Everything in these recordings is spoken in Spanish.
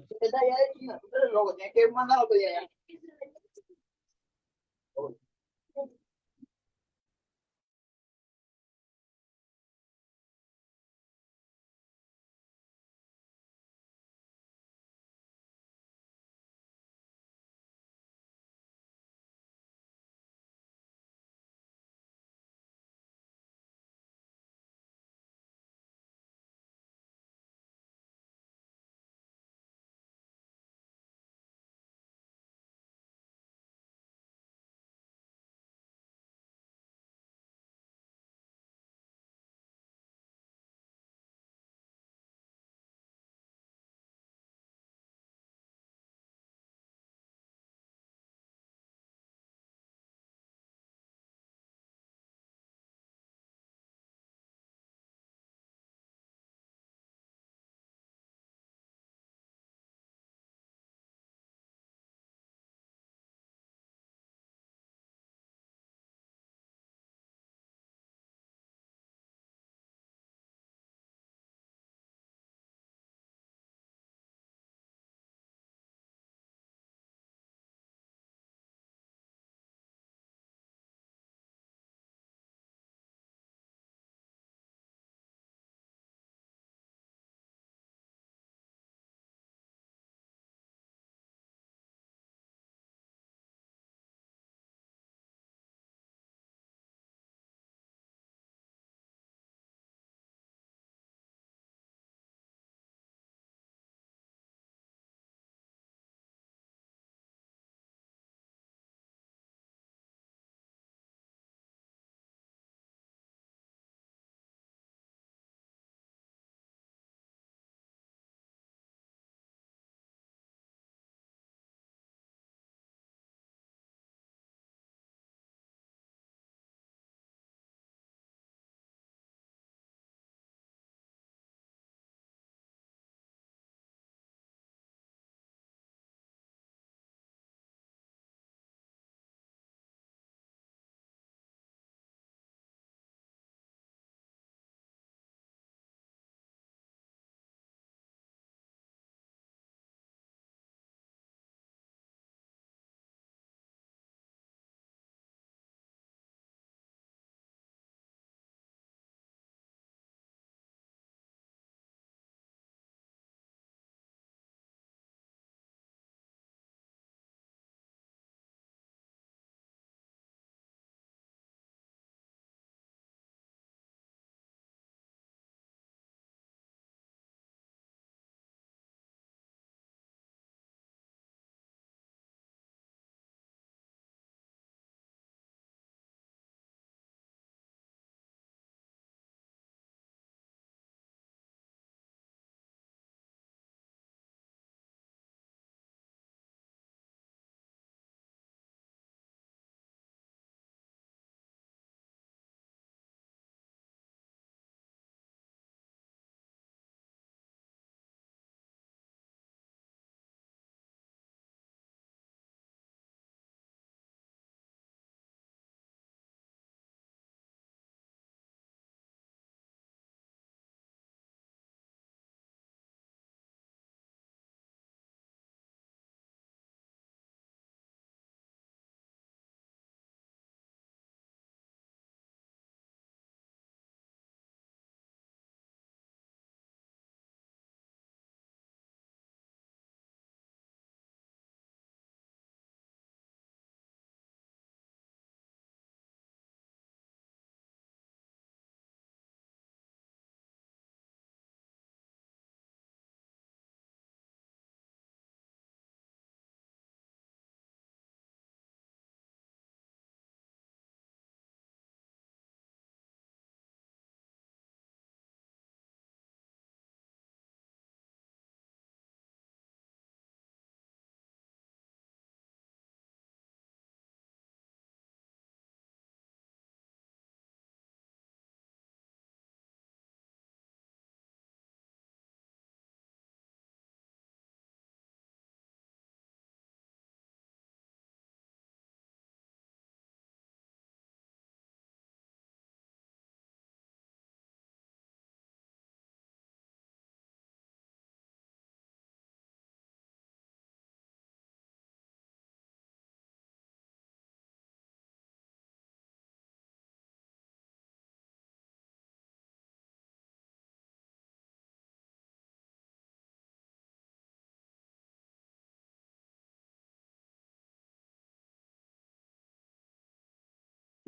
Detalle de China, tú eres loco, tienes que mandarlo a pedir allá.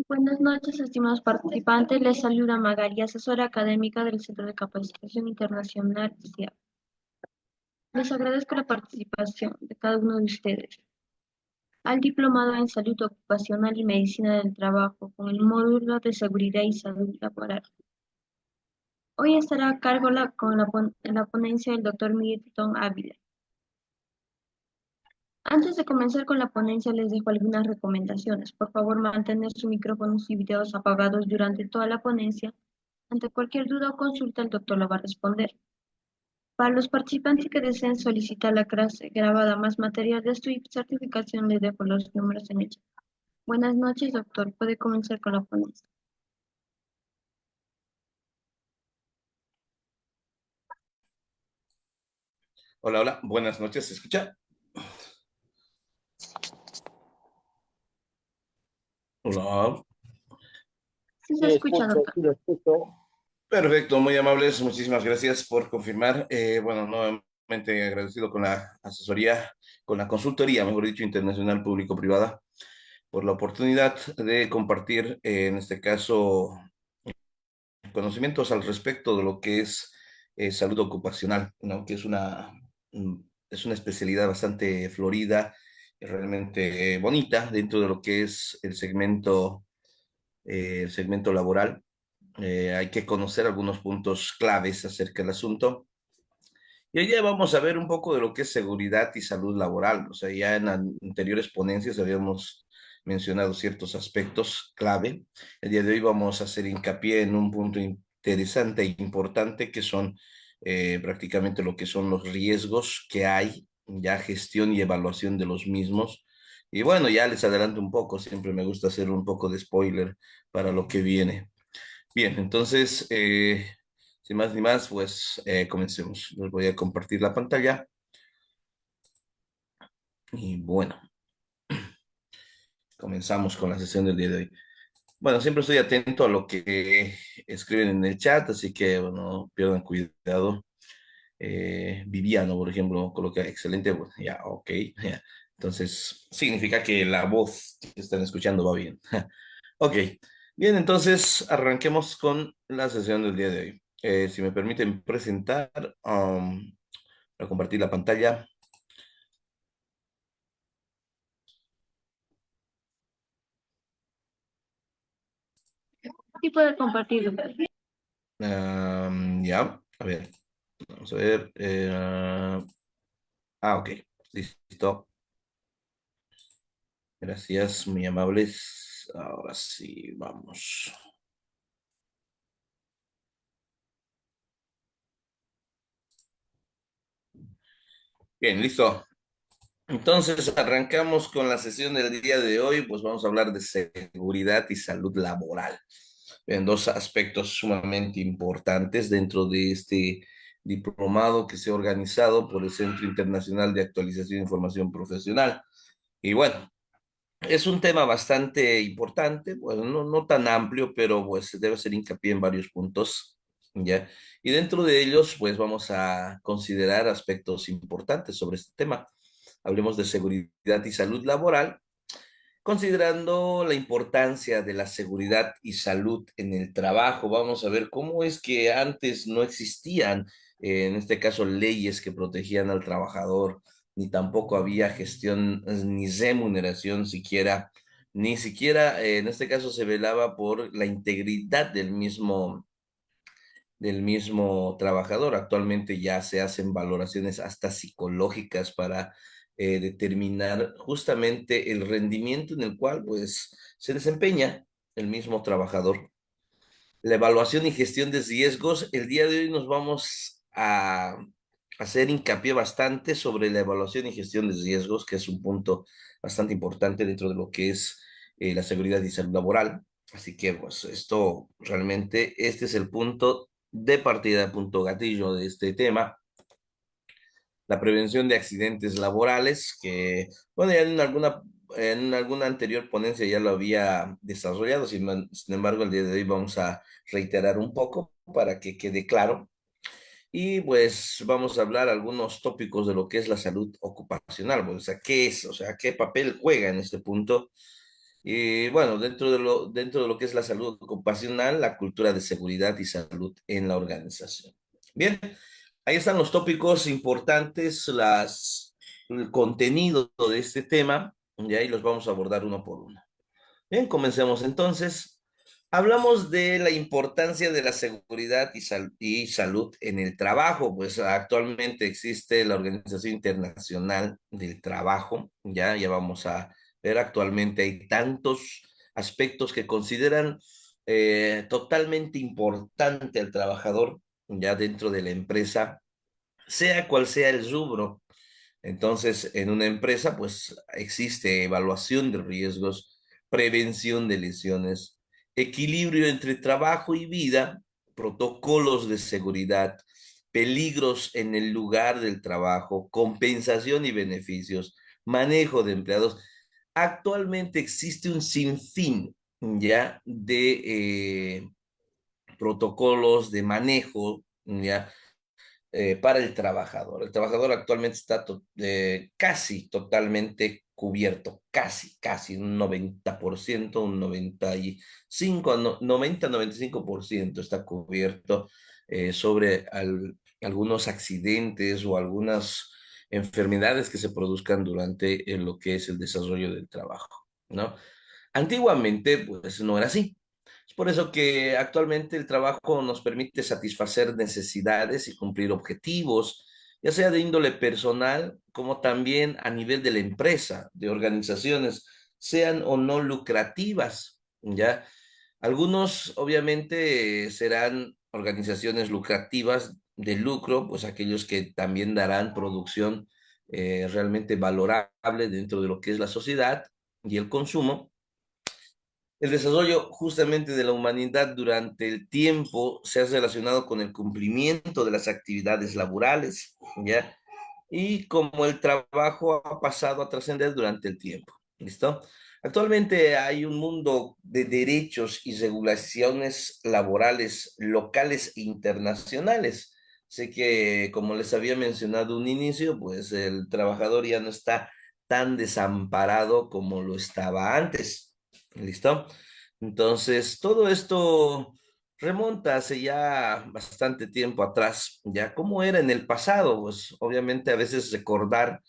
Buenas noches, estimados participantes. Les saluda Magali, asesora académica del Centro de Capacitación Internacional CIAP. Les agradezco la participación de cada uno de ustedes al Diplomado en Salud Ocupacional y Medicina del Trabajo con el módulo de Seguridad y Salud Laboral. Hoy estará a cargo la ponencia del doctor Milton Ávila. Antes de comenzar con la ponencia, les dejo algunas recomendaciones. Por favor, mantener sus micrófonos y videos apagados durante toda la ponencia. Ante cualquier duda o consulta, el doctor lo va a responder. Para los participantes que deseen solicitar la clase grabada más material de estudio y certificación, les dejo los números en el chat. Buenas noches, doctor. Puede comenzar con la ponencia. Hola, hola, buenas noches, ¿se escucha? Hola. Sí se Sí, escucha, escucho, doctor. sí, lo escucho. Perfecto, muy amables, muchísimas gracias por confirmar. Bueno, nuevamente agradecido con la asesoría, con la consultoría, mejor dicho, internacional público-privada, por la oportunidad de compartir, en este caso, conocimientos al respecto de lo que es salud ocupacional, ¿no? Que mm, es una especialidad bastante florida, realmente bonita dentro de lo que es el segmento laboral. Hay que conocer algunos puntos claves acerca del asunto. Y hoy día vamos a ver un poco de lo que es seguridad y salud laboral. O sea, ya en anteriores ponencias habíamos mencionado ciertos aspectos clave. El día de hoy vamos a hacer hincapié en un punto interesante e importante que son prácticamente lo que son los riesgos que hay, ya gestión y evaluación de los mismos. Y bueno, ya les adelanto un poco, siempre me gusta hacer un poco de spoiler para lo que viene. Bien, entonces, sin más ni más, pues comencemos. Les voy a compartir la pantalla y bueno, comenzamos con la sesión del día de hoy. Bueno, siempre estoy atento a lo que escriben en el chat, así que bueno, no pierdan cuidado. Viviano, por ejemplo, coloca excelente, bueno, ya, ok, ya. Entonces, significa que la voz que están escuchando va bien. Ok, bien, entonces arranquemos con la sesión del día de hoy. Si me permiten presentar, para compartir la pantalla. Sí puede compartir, doctor. Ya, a ver, vamos a ver. Ok, listo. Gracias, muy amables. Ahora sí, vamos. Bien, listo. Entonces arrancamos con la sesión del día de hoy, pues vamos a hablar de seguridad y salud laboral. En dos aspectos sumamente importantes dentro de este diplomado que se ha organizado por el Centro Internacional de Actualización de Información Profesional. Y bueno, es un tema bastante importante, bueno, no tan amplio, pero pues se debe hacer hincapié en varios puntos, ¿ya? Y dentro de ellos, pues vamos a considerar aspectos importantes sobre este tema. Hablemos de seguridad y salud laboral, considerando la importancia de la seguridad y salud en el trabajo. Vamos a ver cómo es que antes no existían, en este caso, leyes que protegían al trabajador, ni tampoco había gestión ni remuneración siquiera, ni siquiera, en este caso, se velaba por la integridad del mismo trabajador. Actualmente ya se hacen valoraciones hasta psicológicas para determinar justamente el rendimiento en el cual pues se desempeña el mismo trabajador. La evaluación y gestión de riesgos. El día de hoy nos vamos a hacer hincapié bastante sobre la evaluación y gestión de riesgos, que es un punto bastante importante dentro de lo que es la seguridad y salud laboral. Así que, pues, esto realmente, este es el punto de partida, punto gatillo de este tema. La prevención de accidentes laborales, que, bueno, ya en alguna anterior ponencia ya lo había desarrollado, sin embargo, el día de hoy vamos a reiterar un poco para que quede claro. Y pues vamos a hablar algunos tópicos de lo que es la salud ocupacional, pues, o sea, ¿qué es? O sea, ¿qué papel juega en este punto? Y bueno, dentro de lo que es la salud ocupacional, la cultura de seguridad y salud en la organización. Bien, ahí están los tópicos importantes, el contenido de este tema, y ahí los vamos a abordar uno por uno. Bien, comencemos entonces. Hablamos de la importancia de la seguridad y salud en el trabajo, pues actualmente existe la Organización Internacional del Trabajo, ya vamos a ver, actualmente hay tantos aspectos que consideran totalmente importante al trabajador ya dentro de la empresa, sea cual sea el rubro. Entonces, en una empresa, pues existe evaluación de riesgos, prevención de lesiones, equilibrio entre trabajo y vida, protocolos de seguridad, peligros en el lugar del trabajo, compensación y beneficios, manejo de empleados. Actualmente existe un sinfín ya de protocolos de manejo, ya para el trabajador. El trabajador actualmente está casi totalmente cubierto, casi, un 90%, un 95, 95% está cubierto sobre algunos accidentes o algunas enfermedades que se produzcan durante lo que es el desarrollo del trabajo, ¿no? Antiguamente, pues no era así. Es por eso que actualmente el trabajo nos permite satisfacer necesidades y cumplir objetivos, ya sea de índole personal, como también a nivel de la empresa, de organizaciones, sean o no lucrativas, ¿ya? Algunos, obviamente, serán organizaciones lucrativas de lucro, pues aquellos que también darán producción realmente valorable dentro de lo que es la sociedad y el consumo. El desarrollo justamente de la humanidad durante el tiempo se ha relacionado con el cumplimiento de las actividades laborales, ¿ya? Y como el trabajo ha pasado a trascender durante el tiempo, ¿listo? Actualmente hay un mundo de derechos y regulaciones laborales locales e internacionales. Sé que, como les había mencionado un inicio, pues el trabajador ya no está tan desamparado como lo estaba antes. ¿Listo? Entonces, todo esto remonta hace ya bastante tiempo atrás, ya cómo era en el pasado, pues obviamente a veces recordar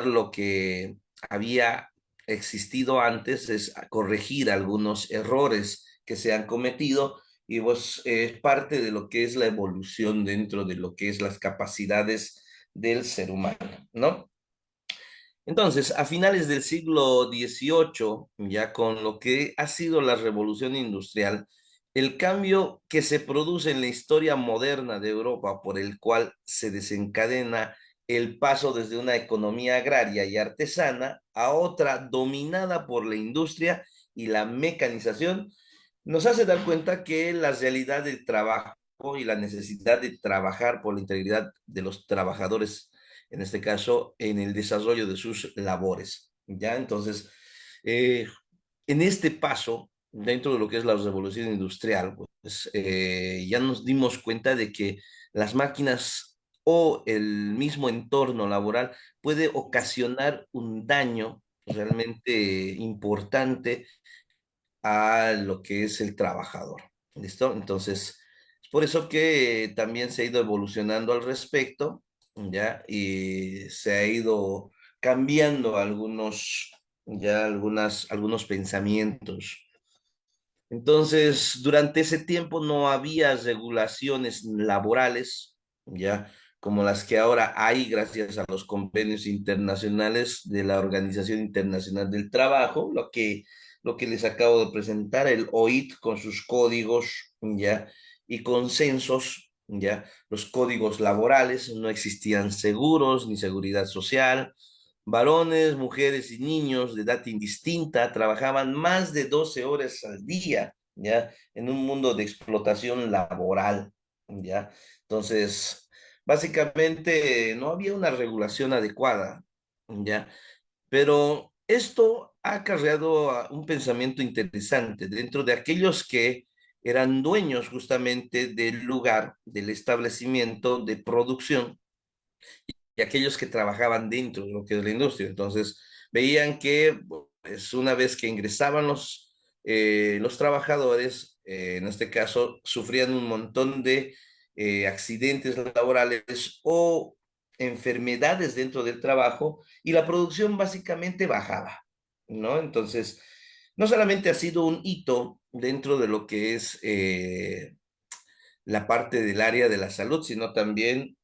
lo que había existido antes es corregir algunos errores que se han cometido y pues es parte de lo que es la evolución dentro de lo que es las capacidades del ser humano, ¿no? Entonces, a finales del siglo XVIII, ya con lo que ha sido la revolución industrial, el cambio que se produce en la historia moderna de Europa, por el cual se desencadena el paso desde una economía agraria y artesana a otra dominada por la industria y la mecanización, nos hace dar cuenta que la realidad del trabajo y la necesidad de trabajar por la integridad de los trabajadores, en este caso, en el desarrollo de sus labores. ¿Ya? Entonces, eh, en este paso, dentro de lo que es la revolución industrial, pues ya nos dimos cuenta de que las máquinas o el mismo entorno laboral puede ocasionar un daño realmente importante a lo que es el trabajador. ¿Listo? Entonces, es por eso que también se ha ido evolucionando al respecto, ¿ya? Y se ha ido cambiando algunos pensamientos. Entonces, durante ese tiempo no había regulaciones laborales, ¿ya? Como las que ahora hay gracias a los convenios internacionales de la Organización Internacional del Trabajo, lo que les acabo de presentar, el OIT con sus códigos, ¿ya? Y consensos, ¿ya? Los códigos laborales, no existían seguros ni seguridad social. Varones, mujeres y niños de edad indistinta trabajaban más de 12 horas al día, ¿ya? En un mundo de explotación laboral, ¿ya? Entonces, básicamente no había una regulación adecuada, ¿ya? Pero esto ha acarreado a un pensamiento interesante dentro de aquellos que eran dueños justamente del lugar, del establecimiento de producción y aquellos que trabajaban dentro de lo que es la industria. Entonces, veían que Una vez que ingresaban los trabajadores, en este caso, sufrían un montón de accidentes laborales o enfermedades dentro del trabajo y la producción básicamente bajaba, ¿no? Entonces, no solamente ha sido un hito dentro de lo que es la parte del área de la salud, sino también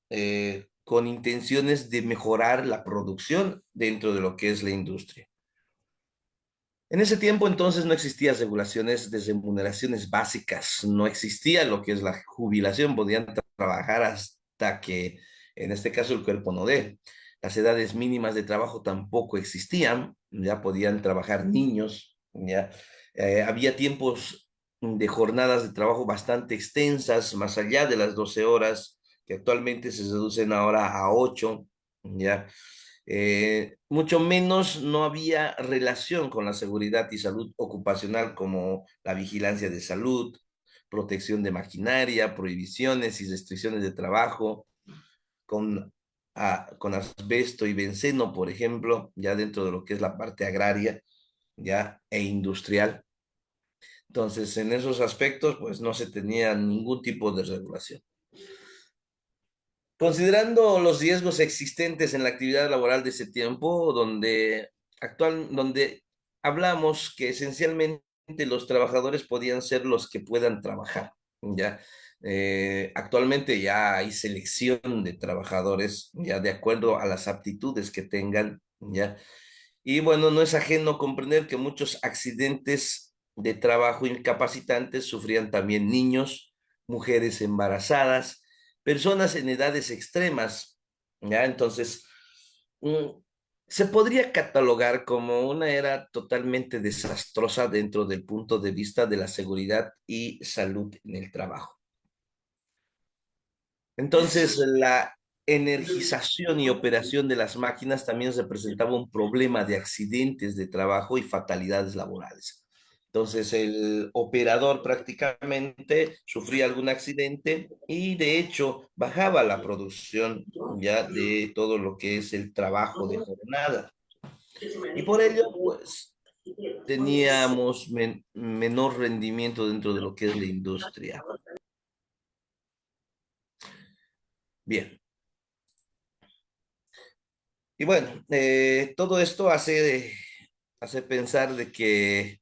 con intenciones de mejorar la producción dentro de lo que es la industria. En ese tiempo entonces no existían regulaciones de remuneraciones básicas, no existía lo que es la jubilación, podían trabajar hasta que, en este caso, el cuerpo no dé. Las edades mínimas de trabajo tampoco existían, ya podían trabajar niños, ya había tiempos de jornadas de trabajo bastante extensas, más allá de las 12 horas, que actualmente se reducen ahora a 8, ya. Mucho menos no había relación con la seguridad y salud ocupacional como la vigilancia de salud, protección de maquinaria, prohibiciones y restricciones de trabajo con, con asbesto y benceno, por ejemplo, ya dentro de lo que es la parte agraria ya e industrial. Entonces, en esos aspectos, pues no se tenía ningún tipo de regulación. Considerando los riesgos existentes en la actividad laboral de ese tiempo, donde hablamos que esencialmente los trabajadores podían ser los que puedan trabajar, ¿ya? Actualmente ya hay selección de trabajadores, ya de acuerdo a las aptitudes que tengan, ¿ya? Y bueno, no es ajeno comprender que muchos accidentes de trabajo incapacitantes sufrían también niños, mujeres embarazadas, personas en edades extremas, ¿ya? Entonces, mm, se podría catalogar como una era totalmente desastrosa dentro del punto de vista de la seguridad y salud en el trabajo. Entonces, la energización y operación de las máquinas también representaba un problema de accidentes de trabajo y fatalidades laborales. Entonces, el operador prácticamente sufría algún accidente y de hecho bajaba la producción ya de todo lo que es el trabajo de jornada. Y por ello, pues, teníamos menor rendimiento dentro de lo que es la industria. Bien. Y bueno, todo esto hace pensar de que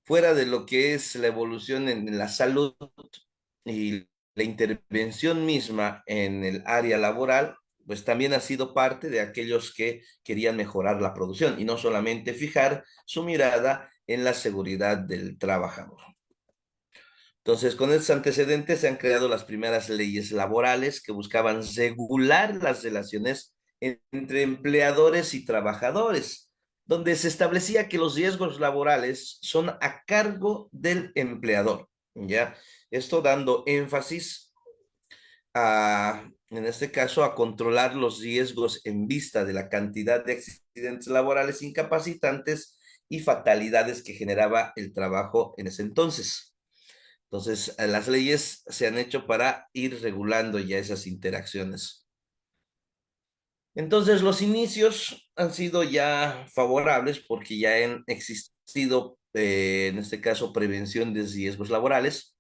fuera de lo que es la evolución en la salud y la intervención misma en el área laboral, pues también ha sido parte de aquellos que querían mejorar la producción y no solamente fijar su mirada en la seguridad del trabajador. Entonces, con estos antecedentes se han creado las primeras leyes laborales que buscaban regular las relaciones entre empleadores y trabajadores, donde se establecía que los riesgos laborales son a cargo del empleador, ¿ya? Esto dando énfasis en este caso, a controlar los riesgos en vista de la cantidad de accidentes laborales incapacitantes y fatalidades que generaba el trabajo en ese entonces. Entonces, las leyes se han hecho para ir regulando ya esas interacciones. Entonces, los inicios han sido ya favorables porque ya han existido, en este caso, prevención de riesgos laborales,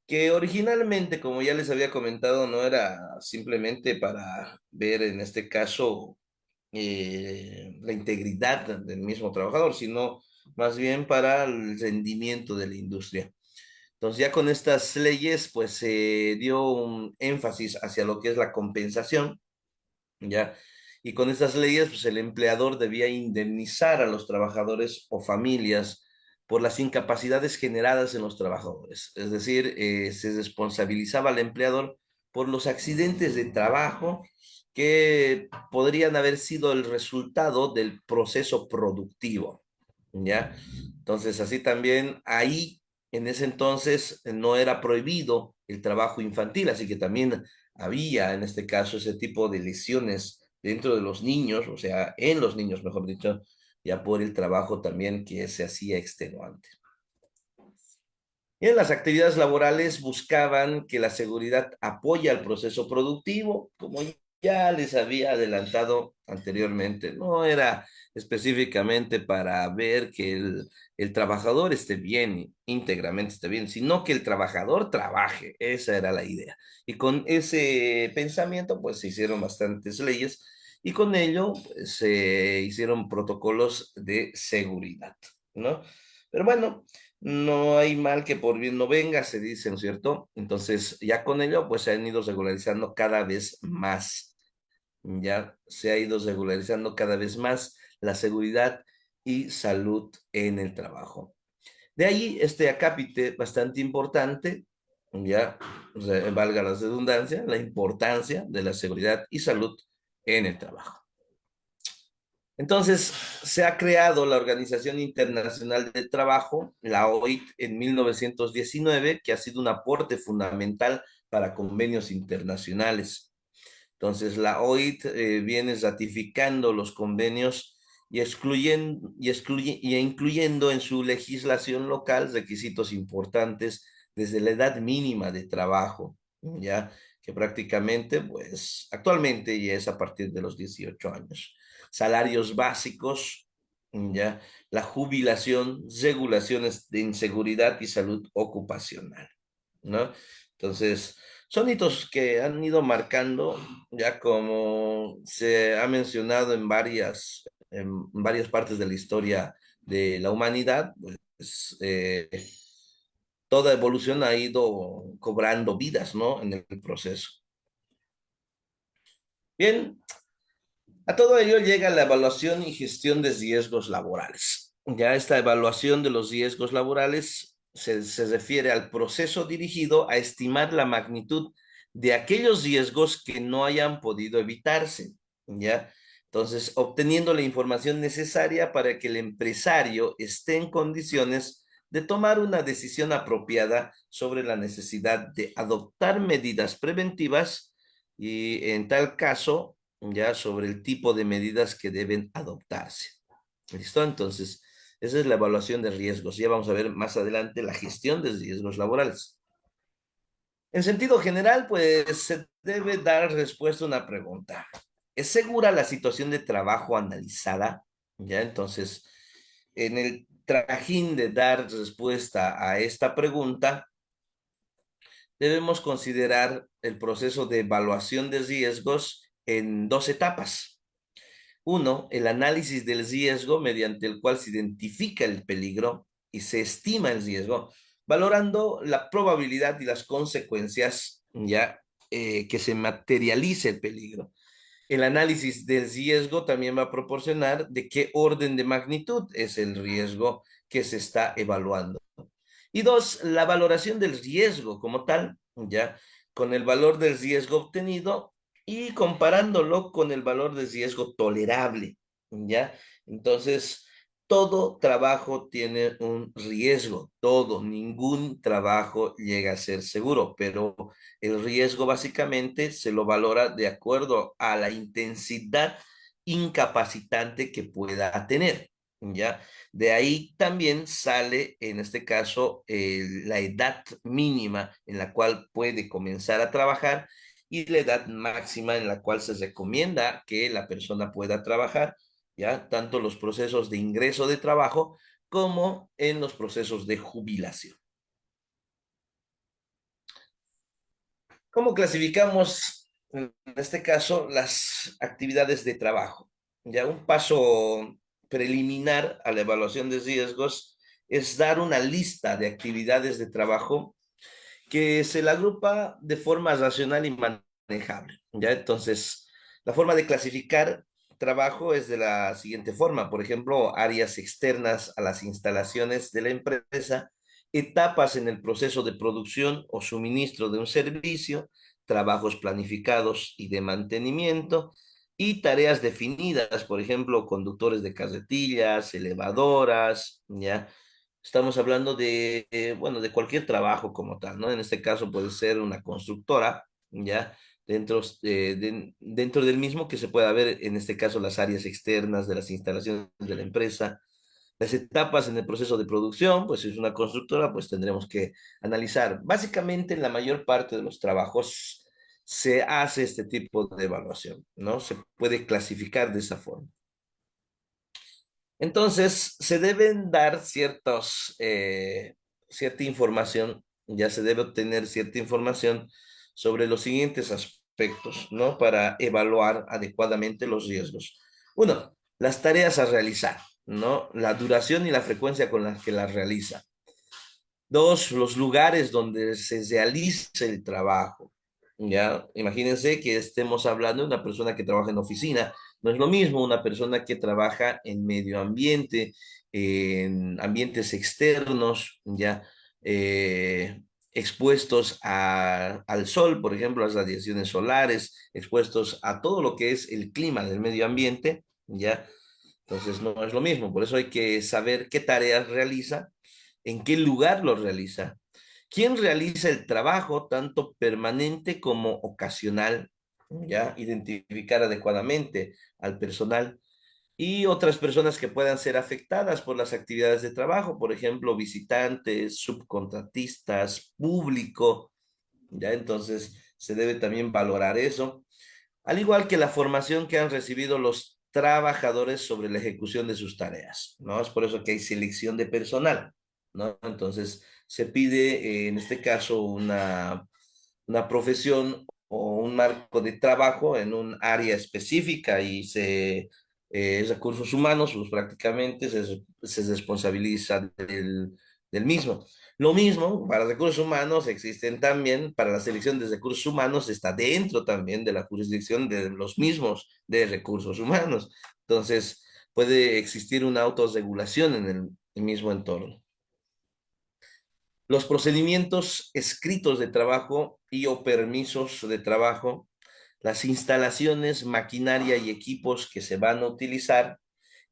que originalmente, como ya les había comentado, no era simplemente para ver, en este caso, la integridad del mismo trabajador, sino más bien para el rendimiento de la industria. Entonces ya con estas leyes pues se dio un énfasis hacia lo que es la compensación, ¿ya? Y con estas leyes pues el empleador debía indemnizar a los trabajadores o familias por las incapacidades generadas en los trabajadores. Es decir, se responsabilizaba al empleador por los accidentes de trabajo que podrían haber sido el resultado del proceso productivo, ¿ya? Entonces, así también ahí, en ese entonces, no era prohibido el trabajo infantil, así que también había, en este caso, ese tipo de lesiones dentro de los niños, o sea, en los niños, mejor dicho, ya por el trabajo también que se hacía extenuante. Y en las actividades laborales buscaban que la seguridad apoya al proceso productivo, como ya les había adelantado anteriormente, no era específicamente para ver que el trabajador esté bien, íntegramente esté bien, sino que el trabajador trabaje. Esa era la idea. Y con ese pensamiento, pues se hicieron bastantes leyes y con ello pues, se hicieron protocolos de seguridad, ¿no? Pero bueno, no hay mal que por bien no venga, se dice, ¿no es cierto? Entonces, ya con ello, pues se han ido regularizando cada vez más. Ya se ha ido regularizando cada vez más la seguridad y salud en el trabajo. De ahí este acápite bastante importante, ya valga la redundancia, la importancia de la seguridad y salud en el trabajo. Entonces, se ha creado la Organización Internacional del Trabajo, la OIT, en 1919, que ha sido un aporte fundamental para convenios internacionales. Entonces, la OIT viene ratificando los convenios y incluyendo en su legislación local requisitos importantes desde la edad mínima de trabajo, ya que prácticamente, pues, actualmente ya es a partir de los 18 años. Salarios básicos, ya, la jubilación, regulaciones de inseguridad y salud ocupacional, ¿no? Entonces, son hitos que han ido marcando, ya como se ha mencionado en varias partes de la historia de la humanidad, pues toda evolución ha ido cobrando vidas, ¿no? En el proceso. Bien, a todo ello llega la evaluación y gestión de riesgos laborales. Ya esta evaluación de los riesgos laborales se refiere al proceso dirigido a estimar la magnitud de aquellos riesgos que no hayan podido evitarse, ¿ya? Entonces, obteniendo la información necesaria para que el empresario esté en condiciones de tomar una decisión apropiada sobre la necesidad de adoptar medidas preventivas y, en tal caso, ya sobre el tipo de medidas que deben adoptarse. ¿Listo? Entonces, esa es la evaluación de riesgos. Ya vamos a ver más adelante la gestión de riesgos laborales. En sentido general, pues se debe dar respuesta a una pregunta. ¿Es segura la situación de trabajo analizada? Ya, entonces, en el trajín de dar respuesta a esta pregunta, debemos considerar el proceso de evaluación de riesgos en dos etapas. Uno, el análisis del riesgo mediante el cual se identifica el peligro y se estima el riesgo, valorando la probabilidad y las consecuencias ya que se materialice el peligro. El análisis del riesgo también va a proporcionar de qué orden de magnitud es el riesgo que se está evaluando. Y dos, la valoración del riesgo como tal, ya, con el valor del riesgo obtenido y comparándolo con el valor del riesgo tolerable, ya. Entonces, todo trabajo tiene un riesgo, todo, ningún trabajo llega a ser seguro, pero el riesgo básicamente se lo valora de acuerdo a la intensidad incapacitante que pueda tener, ¿ya? De ahí también sale, en este caso, la edad mínima en la cual puede comenzar a trabajar y la edad máxima en la cual se recomienda que la persona pueda trabajar, ¿ya? Tanto los procesos de ingreso de trabajo como en los procesos de jubilación. ¿Cómo clasificamos, en este caso, las actividades de trabajo? Ya un paso preliminar a la evaluación de riesgos es dar una lista de actividades de trabajo que se la agrupa de forma racional y manejable. ¿Ya? Entonces, la forma de clasificar trabajo es de la siguiente forma. Por ejemplo, áreas externas a las instalaciones de la empresa, etapas en el proceso de producción o suministro de un servicio, trabajos planificados y de mantenimiento, y tareas definidas, por ejemplo, conductores de carretillas, elevadoras, ¿ya? Estamos hablando de, bueno, de cualquier trabajo como tal, ¿no? En este caso puede ser una constructora, ¿ya? Dentro del mismo que se pueda ver, en este caso, las áreas externas de las instalaciones de la empresa, las etapas en el proceso de producción, pues si es una constructora, pues tendremos que analizar. Básicamente, en la mayor parte de los trabajos se hace este tipo de evaluación, ¿no? Se puede clasificar de esa forma. Entonces, se deben dar cierta información, ya se debe obtener cierta información sobre los siguientes aspectos, ¿no? Para evaluar adecuadamente los riesgos. Uno, las tareas a realizar, ¿no? La duración y la frecuencia con la que las realiza. Dos, los lugares donde se realiza el trabajo. Ya, imagínense que estemos hablando de una persona que trabaja en oficina. No es lo mismo una persona que trabaja en medio ambiente, en ambientes externos, ya expuestos al sol, por ejemplo, las radiaciones solares, expuestos a todo lo que es el clima del medio ambiente, ya. Entonces no es lo mismo. Por eso hay que saber qué tareas realiza, en qué lugar lo realiza, quién realiza el trabajo, tanto permanente como ocasional, ya identificar adecuadamente al personal y otras personas que puedan ser afectadas por las actividades de trabajo, por ejemplo, visitantes, subcontratistas, público, ya entonces se debe también valorar eso, al igual que la formación que han recibido los trabajadores sobre la ejecución de sus tareas, ¿no? Es por eso que hay selección de personal, ¿no? Entonces, se pide, en este caso, una profesión o un marco de trabajo en un área específica y recursos humanos, pues prácticamente se responsabiliza del mismo. Lo mismo para recursos humanos existen también, para la selección de recursos humanos está dentro también de la jurisdicción de los mismos de recursos humanos. Entonces, puede existir una autorregulación en el mismo entorno. Los procedimientos escritos de trabajo y o permisos de trabajo, las instalaciones, maquinaria y equipos que se van a utilizar,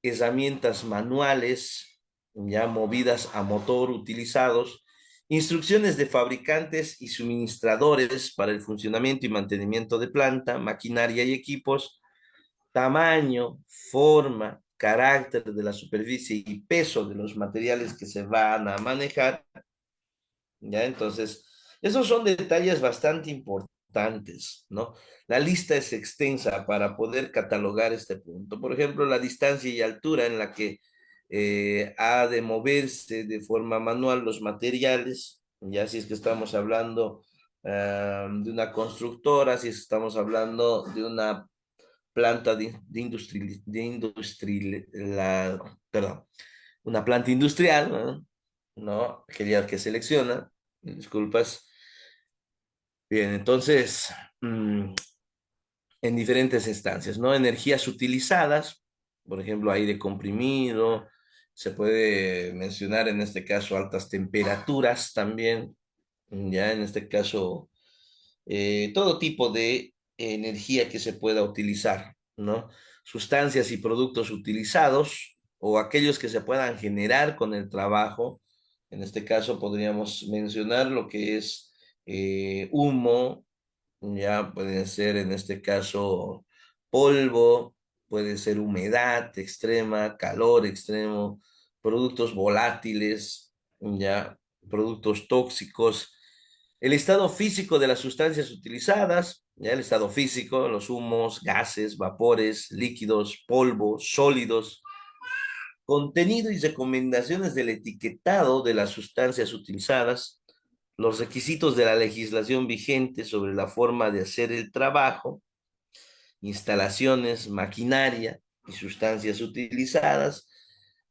herramientas manuales ya movidas a motor utilizados, instrucciones de fabricantes y suministradores para el funcionamiento y mantenimiento de planta, maquinaria y equipos, tamaño, forma, carácter de la superficie y peso de los materiales que se van a manejar, ¿ya? Entonces, esos son detalles bastante importantes, ¿no? La lista es extensa para poder catalogar este punto. Por ejemplo, la distancia y altura en la que ha de moverse de forma manual los materiales, ya si es que estamos hablando de una constructora, si es que estamos hablando de una planta perdón, una planta industrial, ¿no? ¿No? Que selecciona, disculpas. Bien, entonces, mm, en diferentes instancias, ¿no? Energías utilizadas, por ejemplo, aire comprimido, se puede mencionar en este caso altas temperaturas también, ya en este caso, todo tipo de energía que se pueda utilizar, ¿no? Sustancias y productos utilizados o aquellos que se puedan generar con el trabajo. En este caso podríamos mencionar lo que es humo, ya puede ser en este caso polvo, puede ser humedad extrema, calor extremo, productos volátiles, ya productos tóxicos, el estado físico de las sustancias utilizadas, ya el estado físico, los humos, gases, vapores, líquidos, polvos, sólidos, contenido y recomendaciones del etiquetado de las sustancias utilizadas, los requisitos de la legislación vigente sobre la forma de hacer el trabajo, instalaciones, maquinaria y sustancias utilizadas.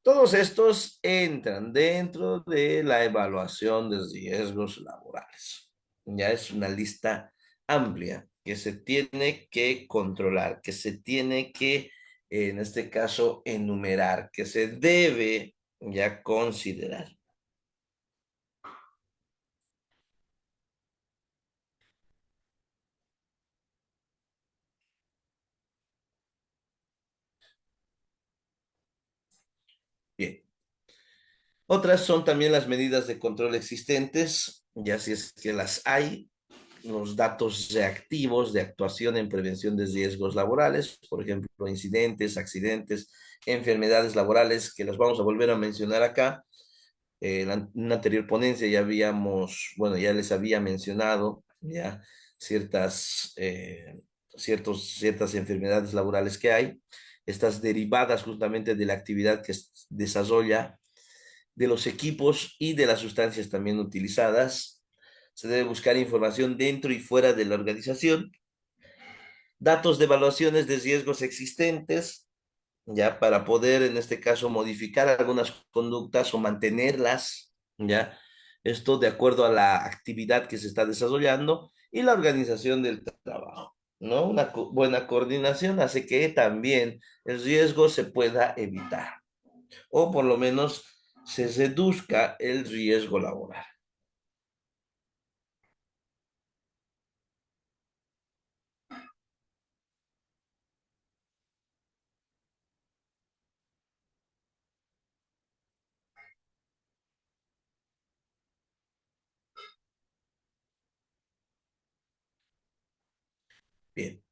Todos estos entran dentro de la evaluación de riesgos laborales. Ya es una lista amplia que se tiene que controlar, que se tiene que, en este caso, enumerar, que se debe ya considerar. Bien. Otras son también las medidas de control existentes, ya si es que las hay, los datos reactivos de actuación en prevención de riesgos laborales, por ejemplo, incidentes, accidentes, enfermedades laborales, que los vamos a volver a mencionar acá. En una anterior ponencia ya habíamos, bueno, ya les había mencionado, ya ciertas enfermedades laborales que hay, estas derivadas justamente de la actividad que desarrolla, de los equipos y de las sustancias también utilizadas. Se debe buscar información dentro y fuera de la organización, datos de evaluaciones de riesgos existentes, ya para poder, en este caso, modificar algunas conductas o mantenerlas, ya. Esto de acuerdo a la actividad que se está desarrollando y la organización del trabajo, ¿no? Una buena coordinación hace que también el riesgo se pueda evitar o por lo menos se reduzca el riesgo laboral. Bien,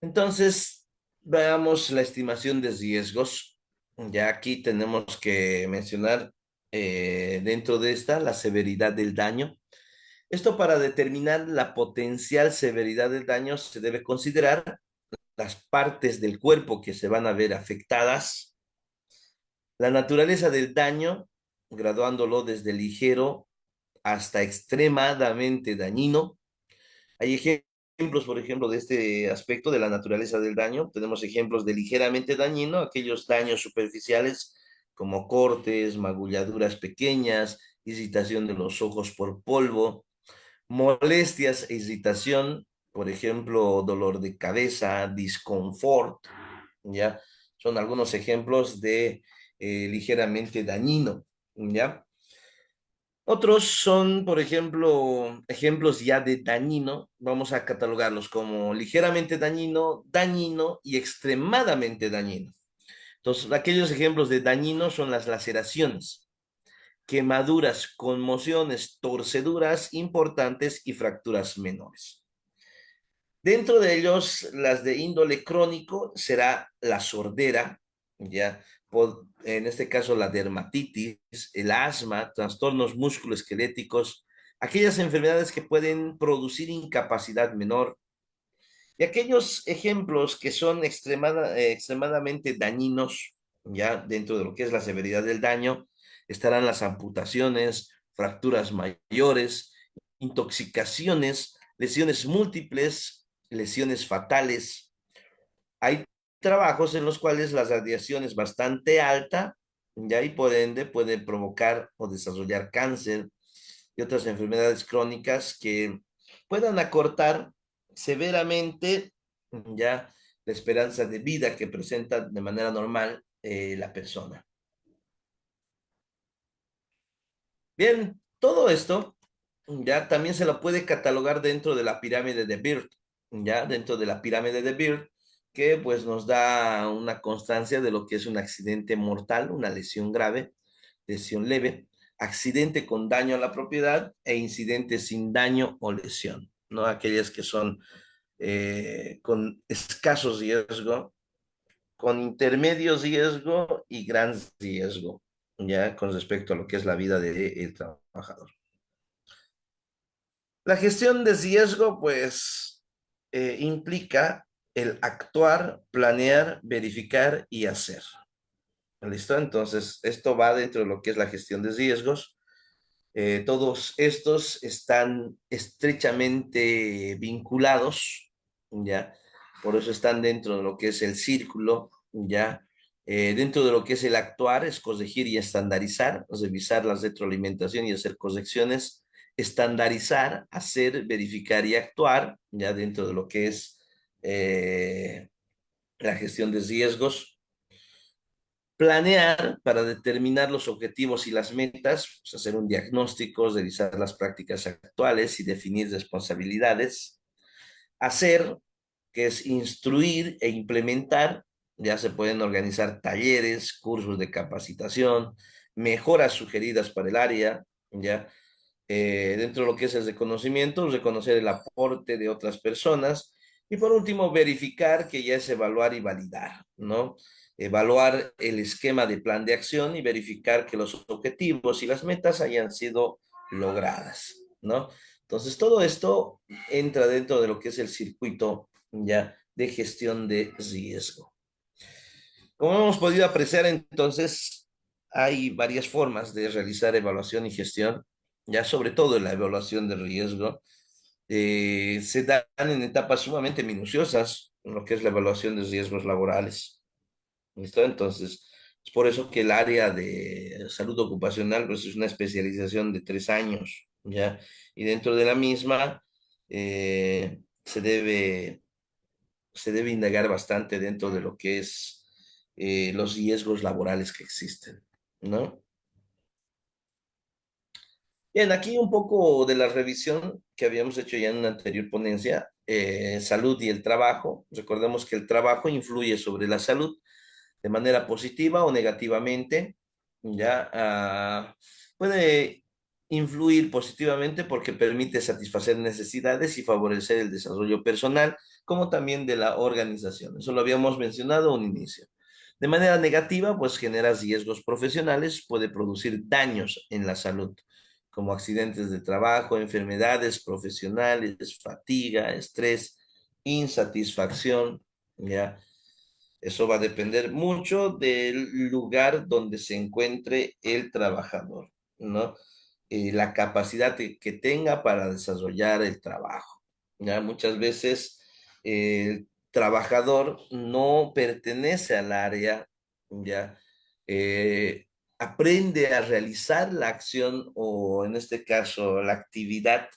entonces veamos la estimación de riesgos. Ya aquí tenemos que mencionar dentro de esta la severidad del daño. Esto para determinar la potencial severidad del daño se debe considerar las partes del cuerpo que se van a ver afectadas, la naturaleza del daño, graduándolo desde ligero hasta extremadamente dañino. Hay ejemplos, por ejemplo, de este aspecto de la naturaleza del daño. Tenemos ejemplos de ligeramente dañino, aquellos daños superficiales como cortes, magulladuras pequeñas, irritación de los ojos por polvo, molestias e irritación, por ejemplo, dolor de cabeza, disconfort, ¿ya? Son algunos ejemplos de ligeramente dañino, ¿ya? Otros son, por ejemplo, ejemplos ya de dañino. Vamos a catalogarlos como ligeramente dañino, dañino y extremadamente dañino. Entonces, aquellos ejemplos de dañino son las laceraciones, quemaduras, conmociones, torceduras importantes y fracturas menores. Dentro de ellos, las de índole crónico será la sordera, ya, en este caso la dermatitis, el asma, trastornos musculoesqueléticos, aquellas enfermedades que pueden producir incapacidad menor. Y aquellos ejemplos que son extremadamente dañinos, ya dentro de lo que es la severidad del daño, estarán las amputaciones, fracturas mayores, intoxicaciones, lesiones múltiples, lesiones fatales. Hay trabajos en los cuales la radiación es bastante alta, ya y por ende puede provocar o desarrollar cáncer y otras enfermedades crónicas que puedan acortar severamente ya la esperanza de vida que presenta de manera normal la persona. Bien, todo esto ya también se lo puede catalogar dentro de la pirámide de Bird, ya dentro de la pirámide de Bird, que pues nos da una constancia de lo que es un accidente mortal, una lesión grave, lesión leve, accidente con daño a la propiedad e incidente sin daño o lesión, ¿no? Aquellas que son con escaso riesgo, con intermedio riesgo y gran riesgo, ya con respecto a lo que es la vida del trabajador. La gestión de riesgo, pues, implica el actuar, planear, verificar y hacer. ¿Listo? Entonces, esto va dentro de lo que es la gestión de riesgos. Todos estos están estrechamente vinculados, ¿ya? Por eso están dentro de lo que es el círculo, ¿ya? Dentro de lo que es el actuar, es corregir y estandarizar, revisar la retroalimentación y hacer correcciones, estandarizar, hacer, verificar y actuar, ya dentro de lo que es la gestión de riesgos. Planear para determinar los objetivos y las metas, pues hacer un diagnóstico, revisar las prácticas actuales y definir responsabilidades. Hacer, que es instruir e implementar, ya se pueden organizar talleres, cursos de capacitación, mejoras sugeridas para el área, ya. Dentro de lo que es el reconocimiento, reconocer el aporte de otras personas y por último verificar, que ya es evaluar y validar, ¿no? Evaluar el esquema de plan de acción y verificar que los objetivos y las metas hayan sido logradas, ¿no? Entonces, todo esto entra dentro de lo que es el circuito ya de gestión de riesgo. Como hemos podido apreciar, entonces, hay varias formas de realizar evaluación y gestión, ya sobre todo en la evaluación de riesgo. Se dan en etapas sumamente minuciosas, en lo que es la evaluación de riesgos laborales. ¿Listo? Entonces, es por eso que el área de salud ocupacional pues, es una especialización de 3 años, ¿ya? Y dentro de la misma eh, se debe, se debe indagar bastante dentro de lo que es los riesgos laborales que existen, ¿no? Bien, aquí un poco de la revisión que habíamos hecho ya en una anterior ponencia, salud y el trabajo. Recordemos que el trabajo influye sobre la salud de manera positiva o negativamente, ya puede influir positivamente porque permite satisfacer necesidades y favorecer el desarrollo personal, como también de la organización. Eso lo habíamos mencionado a un inicio. De manera negativa, pues genera riesgos profesionales, puede producir daños en la salud, como accidentes de trabajo, enfermedades profesionales, fatiga, estrés, insatisfacción, ¿ya? Eso va a depender mucho del lugar donde se encuentre el trabajador, ¿no? La capacidad que tenga para desarrollar el trabajo. ¿Ya? Muchas veces el trabajador no pertenece al área, ¿ya? Eh, aprende a realizar la acción o en este caso la actividad,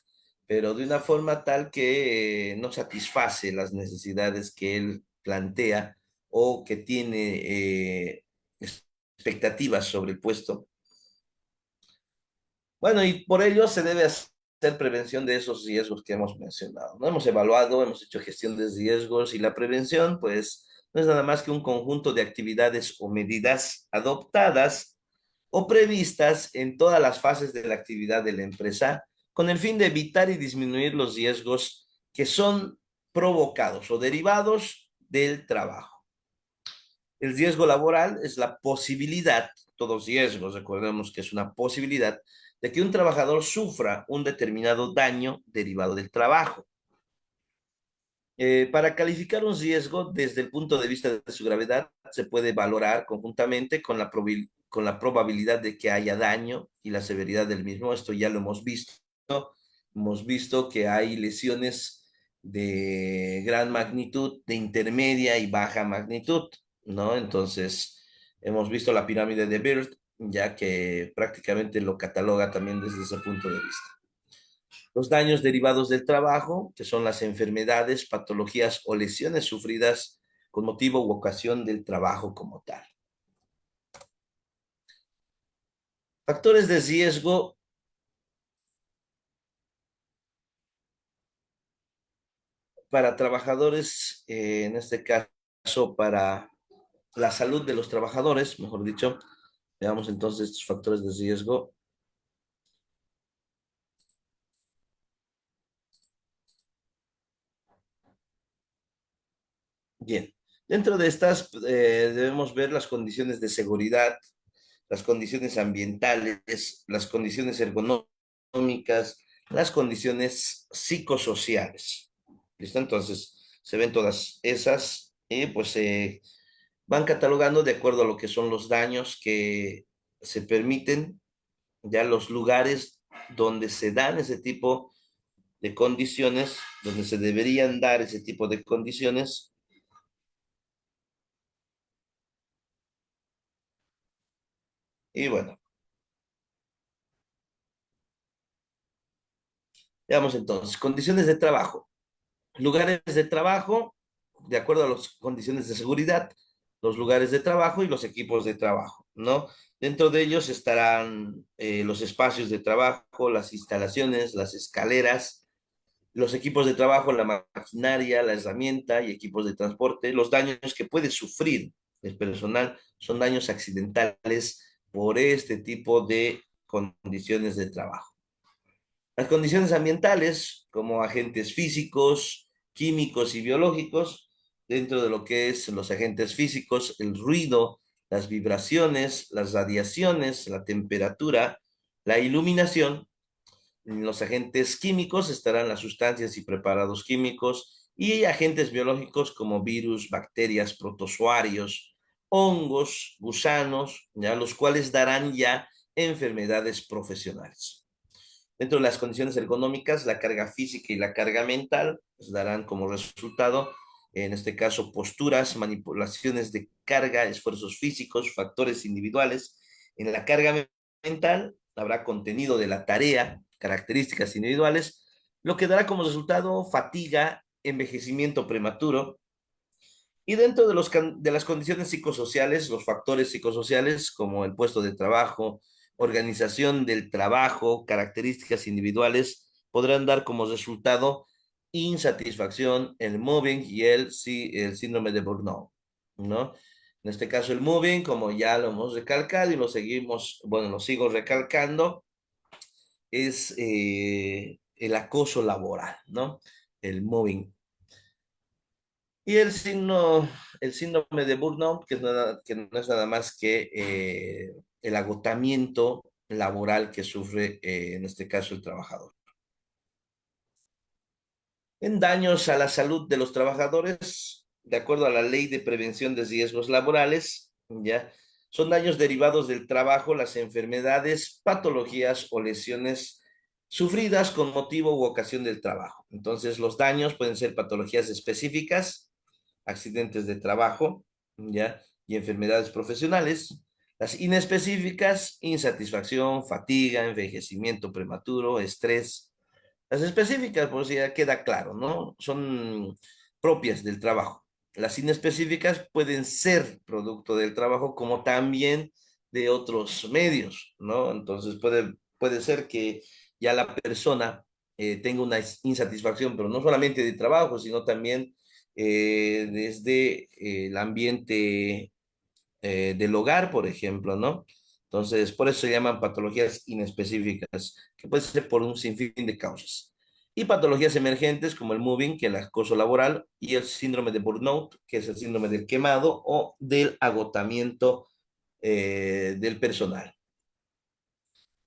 pero de una forma tal que no satisface las necesidades que él plantea o que tiene expectativas sobre el puesto. Bueno, y por ello se debe hacer prevención de esos riesgos que hemos mencionado. ¿No? Hemos evaluado, hemos hecho gestión de riesgos y la prevención, pues, no es nada más que un conjunto de actividades o medidas adoptadas o previstas en todas las fases de la actividad de la empresa con el fin de evitar y disminuir los riesgos que son provocados o derivados del trabajo. El riesgo laboral es la posibilidad, todos riesgos, recordemos que es una posibilidad, de que un trabajador sufra un determinado daño derivado del trabajo. Para calificar un riesgo desde el punto de vista de su gravedad, se puede valorar conjuntamente con la probabilidad de que haya daño y la severidad del mismo. Esto ya lo hemos visto. Hemos visto que hay lesiones de gran magnitud, de intermedia y baja magnitud, ¿no? Entonces, hemos visto la pirámide de Bird, ya que prácticamente lo cataloga también desde ese punto de vista. Los daños derivados del trabajo, que son las enfermedades, patologías o lesiones sufridas con motivo u ocasión del trabajo como tal. Factores de riesgo para trabajadores, en este caso para la salud de los trabajadores, mejor dicho. Veamos entonces estos factores de riesgo. Bien, dentro de estas debemos ver las condiciones de seguridad, las condiciones ambientales, las condiciones ergonómicas, las condiciones psicosociales. ¿Listo? Entonces, se ven todas esas y pues se van catalogando de acuerdo a lo que son los daños que se permiten, ya los lugares donde se dan ese tipo de condiciones, donde se deberían dar ese tipo de condiciones. Y bueno, veamos entonces, condiciones de trabajo. Lugares de trabajo, de acuerdo a las condiciones de seguridad, los lugares de trabajo y los equipos de trabajo, ¿no? Dentro de ellos estarán los espacios de trabajo, las instalaciones, las escaleras, los equipos de trabajo, la maquinaria, la herramienta y equipos de transporte. Los daños que puede sufrir el personal son daños accidentales por este tipo de condiciones de trabajo. Las condiciones ambientales, como agentes físicos, químicos y biológicos, dentro de lo que es los agentes físicos, el ruido, las vibraciones, las radiaciones, la temperatura, la iluminación, En los agentes químicos estarán las sustancias y preparados químicos y agentes biológicos como virus, bacterias, protozoarios, hongos, gusanos, ya los cuales darán ya enfermedades profesionales. Dentro de las condiciones ergonómicas, la carga física y la carga mental pues, darán como resultado, en este caso, posturas, manipulaciones de carga, esfuerzos físicos, factores individuales. En la carga mental habrá contenido de la tarea, características individuales, lo que dará como resultado fatiga, envejecimiento prematuro, y dentro de, de las condiciones psicosociales, los factores psicosociales como el puesto de trabajo, organización del trabajo, características individuales, podrán dar como resultado insatisfacción, el mobbing y el síndrome de burnout, ¿no? En este caso el mobbing, como ya lo hemos recalcado y lo seguimos, bueno, lo sigo recalcando, es el acoso laboral, ¿no? El mobbing. Y el síndrome de burnout, que no es nada más que el agotamiento laboral que sufre, en este caso, el trabajador. En daños a la salud de los trabajadores, de acuerdo a la Ley de Prevención de Riesgos Laborales, ya, son daños derivados del trabajo, las enfermedades, patologías o lesiones sufridas con motivo u ocasión del trabajo. Entonces, los daños pueden ser patologías específicas, accidentes de trabajo, ¿ya? Y enfermedades profesionales. Las inespecíficas, insatisfacción, fatiga, envejecimiento prematuro, estrés. Las específicas, pues ya queda claro, ¿no? Son propias del trabajo. Las inespecíficas pueden ser producto del trabajo como también de otros medios, ¿no? Entonces puede ser que ya la persona tenga una insatisfacción, pero no solamente de trabajo, sino también desde el ambiente del hogar, por ejemplo, ¿no? Entonces, por eso se llaman patologías inespecíficas, que pueden ser por un sinfín de causas. Y patologías emergentes como el moving, que es el acoso laboral, y el síndrome de burnout, que es el síndrome del quemado o del agotamiento del personal.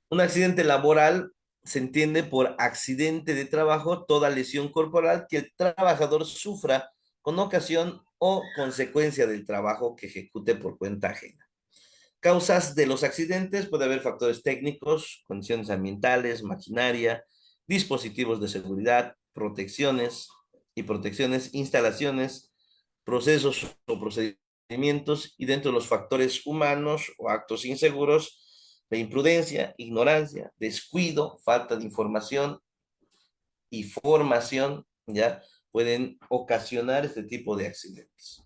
Un accidente laboral se entiende por accidente de trabajo toda lesión corporal que el trabajador sufra con ocasión o consecuencia del trabajo que ejecute por cuenta ajena. Causas de los accidentes: puede haber factores técnicos, condiciones ambientales, maquinaria, dispositivos de seguridad, protecciones, instalaciones, procesos o procedimientos, y dentro de los factores humanos o actos inseguros, la imprudencia, ignorancia, descuido, falta de información y formación, ya pueden ocasionar este tipo de accidentes.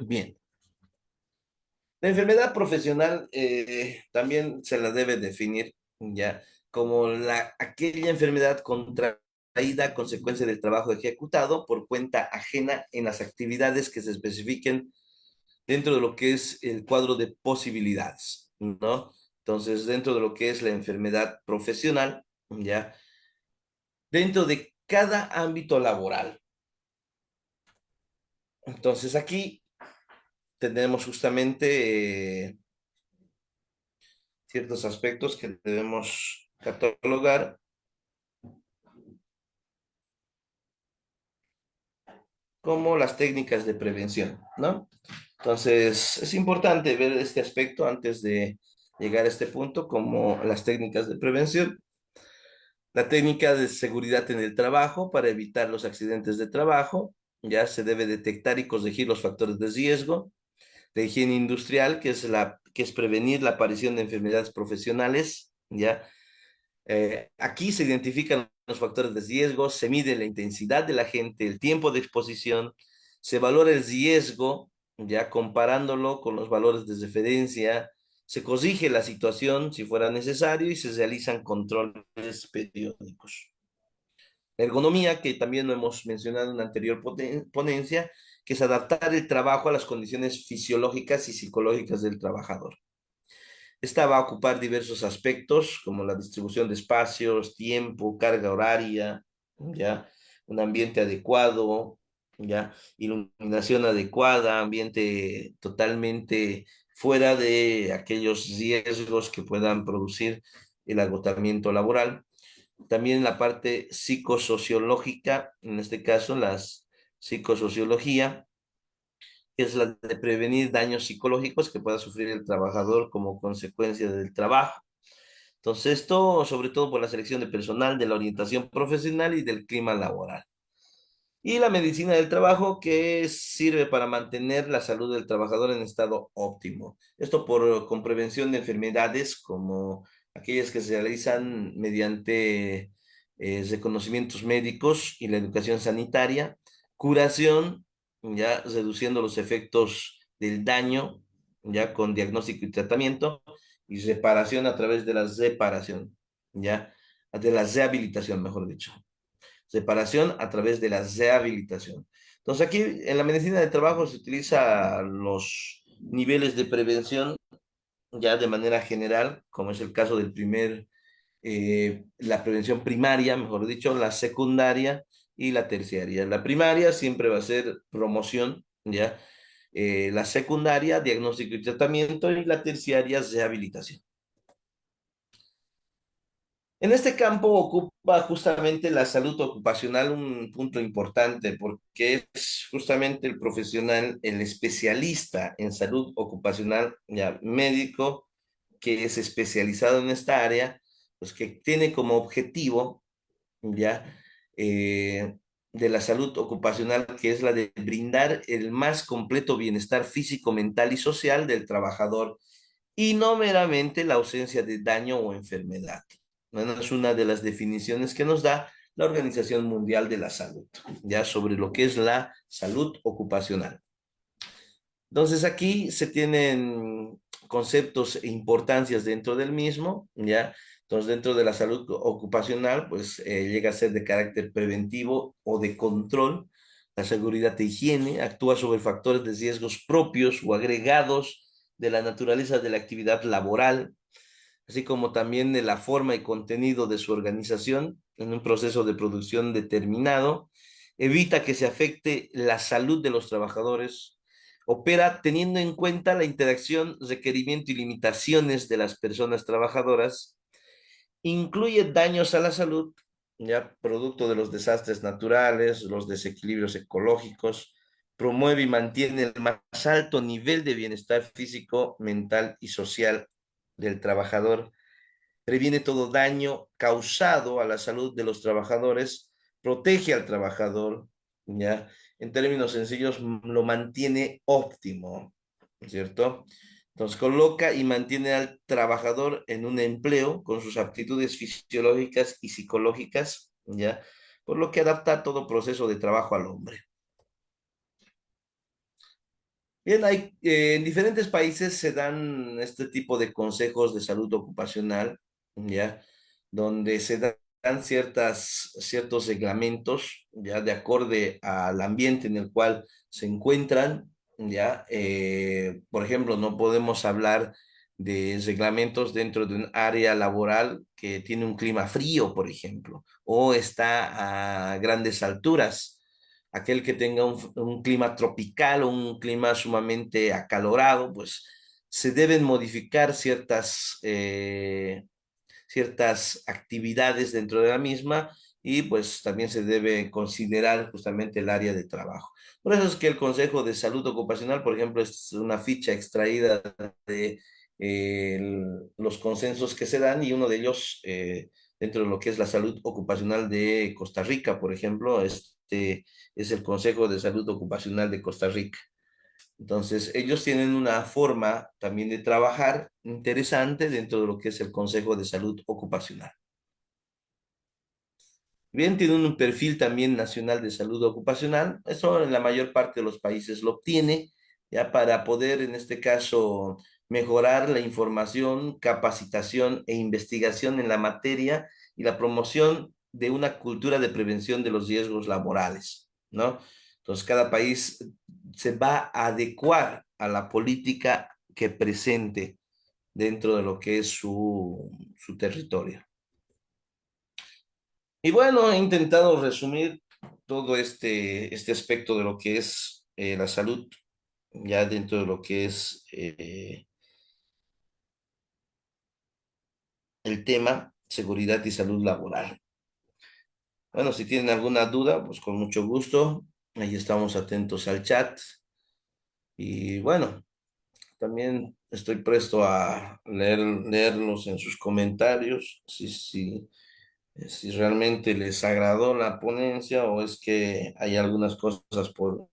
Bien. La enfermedad profesional también se la debe definir ya como aquella enfermedad contraída a consecuencia del trabajo ejecutado por cuenta ajena en las actividades que se especifiquen dentro de lo que es el cuadro de posibilidades, ¿no? Entonces, dentro de lo que es la enfermedad profesional, ya, dentro de cada ámbito laboral. Entonces, aquí tenemos justamente ciertos aspectos que debemos catalogar, como las técnicas de prevención, ¿no? Entonces, es importante ver este aspecto antes de llegar a este punto, como las técnicas de prevención. La técnica de seguridad en el trabajo para evitar los accidentes de trabajo, ya se debe detectar y corregir los factores de riesgo. La higiene industrial, que es prevenir la aparición de enfermedades profesionales, ya. Aquí se identifican los factores de riesgo, se mide la intensidad de la gente, el tiempo de exposición, se valora el riesgo, ya comparándolo con los valores de referencia, se corrige la situación si fuera necesario y se realizan controles periódicos. La ergonomía, que también lo hemos mencionado en una anterior ponencia, que es adaptar el trabajo a las condiciones fisiológicas y psicológicas del trabajador. Esta va a ocupar diversos aspectos como la distribución de espacios, tiempo, carga horaria, ¿ya? Un ambiente adecuado, ¿ya? Iluminación adecuada, ambiente totalmente fuera de aquellos riesgos que puedan producir el agotamiento laboral. También la parte psicosociológica, en este caso psicosociología, que es la de prevenir daños psicológicos que pueda sufrir el trabajador como consecuencia del trabajo. Entonces, esto sobre todo por la selección de personal, de la orientación profesional y del clima laboral. Y la medicina del trabajo que sirve para mantener la salud del trabajador en estado óptimo. Esto con prevención de enfermedades como aquellas que se realizan mediante reconocimientos médicos y la educación sanitaria, curación, ya reduciendo los efectos del daño, ya con diagnóstico y tratamiento, y reparación a través de la reparación, ya, de la rehabilitación, mejor dicho. Separación a través de la rehabilitación. Entonces, aquí en la medicina del trabajo se utiliza los niveles de prevención ya de manera general, como es el caso del la prevención primaria, mejor dicho, la secundaria y la terciaria. La primaria siempre va a ser promoción, ¿ya? La secundaria, diagnóstico y tratamiento, y la terciaria, rehabilitación. En este campo ocupa justamente la salud ocupacional un punto importante porque es justamente el profesional, el especialista en salud ocupacional, ya médico, que es especializado en esta área, pues que tiene como objetivo, ya, de la salud ocupacional, que es la de brindar el más completo bienestar físico, mental y social del trabajador y no meramente la ausencia de daño o enfermedad. Bueno, es una de las definiciones que nos da la Organización Mundial de la Salud, ya sobre lo que es la salud ocupacional. Entonces aquí se tienen conceptos e importancias dentro del mismo, ¿ya? Entonces dentro de la salud ocupacional, pues llega a ser de carácter preventivo o de control. La seguridad de higiene actúa sobre factores de riesgos propios o agregados de la naturaleza de la actividad laboral, así como también de la forma y contenido de su organización en un proceso de producción determinado, evita que se afecte la salud de los trabajadores, opera teniendo en cuenta la interacción, requerimiento y limitaciones de las personas trabajadoras, incluye daños a la salud, ya producto de los desastres naturales, los desequilibrios ecológicos, promueve y mantiene el más alto nivel de bienestar físico, mental y social del trabajador, previene todo daño causado a la salud de los trabajadores, protege al trabajador, ¿ya? En términos sencillos, lo mantiene óptimo, ¿cierto? Entonces coloca y mantiene al trabajador en un empleo con sus aptitudes fisiológicas y psicológicas, ¿ya? Por lo que adapta todo proceso de trabajo al hombre. Bien, en diferentes países se dan este tipo de consejos de salud ocupacional, ¿ya? Donde se dan ciertos reglamentos, ¿ya? De acorde al ambiente en el cual se encuentran, ¿ya? Por ejemplo, no podemos hablar de reglamentos dentro de un área laboral que tiene un clima frío, por ejemplo, o está a grandes alturas. Aquel que tenga un clima tropical o un clima sumamente acalorado, pues se deben modificar ciertas actividades dentro de la misma y pues también se debe considerar justamente el área de trabajo. Por eso es que el Consejo de Salud Ocupacional, por ejemplo, es una ficha extraída de los consensos que se dan y uno de ellos, dentro de lo que es la salud ocupacional de Costa Rica, por ejemplo, es el Consejo de Salud Ocupacional de Costa Rica. Entonces, ellos tienen una forma también de trabajar interesante dentro de lo que es el Consejo de Salud Ocupacional. Bien, tienen un perfil también nacional de salud ocupacional. Eso en la mayor parte de los países lo obtiene, ya para poder, en este caso, mejorar la información, capacitación e investigación en la materia y la promoción de una cultura de prevención de los riesgos laborales, ¿no? Entonces, cada país se va a adecuar a la política que presente, dentro de lo que es su territorio. Y bueno, he intentado resumir todo este aspecto de lo que es la salud, ya dentro de lo que es el tema seguridad y salud laboral. Bueno, si tienen alguna duda, pues con mucho gusto. Ahí estamos atentos al chat. Y bueno, también estoy presto a leerlos en sus comentarios, si realmente les agradó la ponencia o es que hay algunas cosas por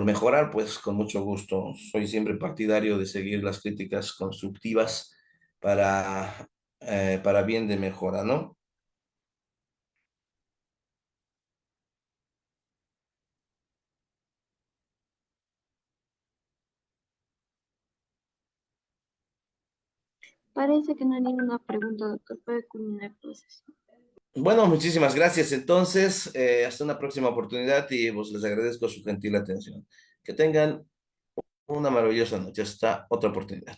mejorar, pues con mucho gusto. Soy siempre partidario de seguir las críticas constructivas para bien de mejora, ¿no? Parece que no hay ninguna pregunta, doctor. Puede culminar la sesión. Bueno, muchísimas gracias. Entonces, hasta una próxima oportunidad y pues les agradezco su gentil atención. Que tengan una maravillosa noche. Hasta otra oportunidad.